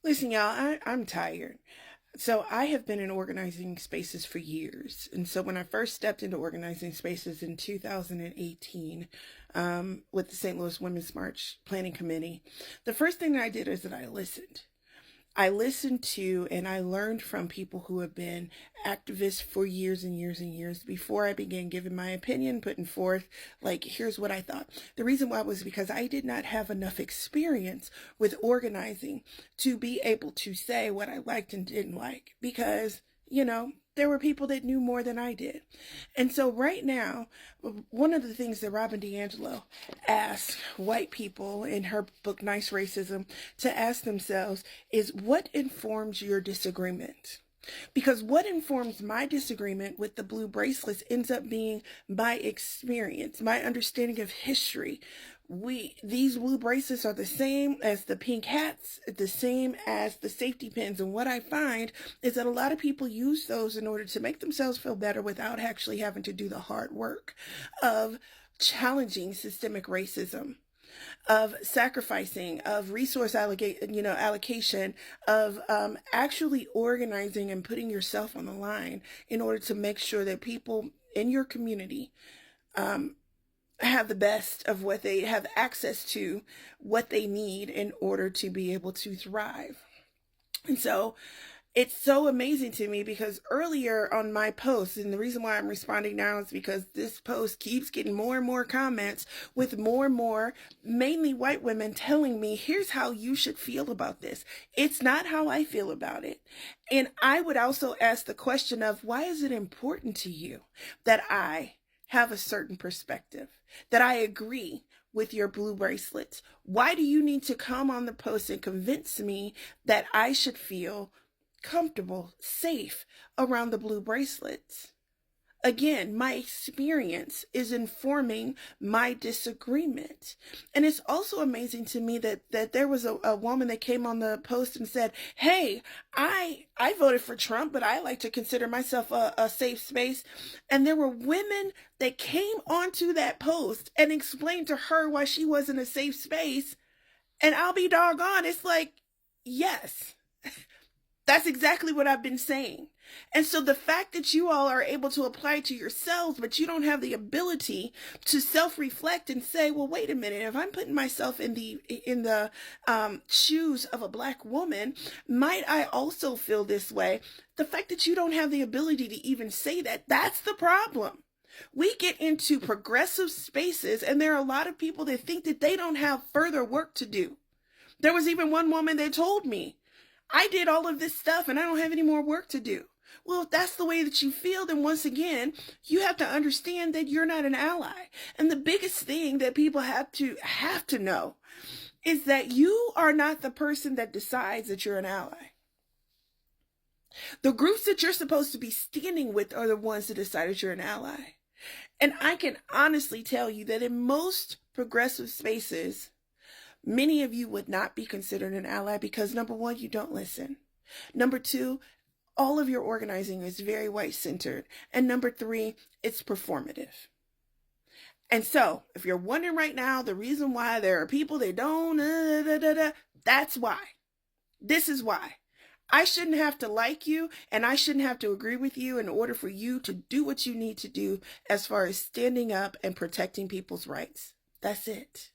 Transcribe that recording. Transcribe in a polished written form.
Listen, y'all, I'm tired. So I have been in organizing spaces for years. And so when I first stepped into organizing spaces in 2018 with the St. Louis Women's March Planning Committee, the first thing that I did is that I listened. I listened to and I learned from people who have been activists for years and years and years before I began giving my opinion, putting forth, like, here's what I thought. The reason why was because I did not have enough experience with organizing to be able to say what I liked and didn't like because, there were people that knew more than I did. And so right now, one of the things that Robin DiAngelo asked white people in her book Nice Racism to ask themselves is what informs your disagreement? Because what informs my disagreement with the blue bracelets ends up being my experience, my understanding of history. These blue bracelets are the same as the pink hats, the same as the safety pins. And what I find is that a lot of people use those in order to make themselves feel better without actually having to do the hard work of challenging systemic racism, of sacrificing, of resource allocation, of actually organizing and putting yourself on the line in order to make sure that people in your community have the best of what they have access to, what they need in order to be able to thrive. And so it's so amazing to me because earlier on my post, and the reason why I'm responding now is because this post keeps getting more and more comments with more and more, mainly white women, telling me, here's how you should feel about this. It's not how I feel about it. And I would also ask the question of, why is it important to you that I have a certain perspective, that I agree with your blue bracelets? Why do you need to come on the post and convince me that I should feel comfortable, safe around the blue bracelets? Again, my experience is informing my disagreement. And it's also amazing to me that there was a woman that came on the post and said, hey, I voted for Trump, but I like to consider myself a safe space. And there were women that came onto that post and explained to her why she wasn't a safe space. And I'll be doggone, it's like, yes. That's exactly what I've been saying. And so the fact that you all are able to apply it to yourselves, but you don't have the ability to self-reflect and say, well, wait a minute, if I'm putting myself in the shoes of a black woman, might I also feel this way? The fact that you don't have the ability to even say that, that's the problem. We get into progressive spaces, and there are a lot of people that think that they don't have further work to do. There was even one woman that told me, I did all of this stuff and I don't have any more work to do. Well, if that's the way that you feel, then once again, you have to understand that you're not an ally. And the biggest thing that people have to know is that you are not the person that decides that you're an ally. The groups that you're supposed to be standing with are the ones that decide that you're an ally. And I can honestly tell you that in most progressive spaces, many of you would not be considered an ally because, number one, you don't listen. Number two, all of your organizing is very white-centered. And number three, it's performative. And so, if you're wondering right now the reason why there are people that don't, that's why. This is why. I shouldn't have to like you, and I shouldn't have to agree with you in order for you to do what you need to do as far as standing up and protecting people's rights. That's it.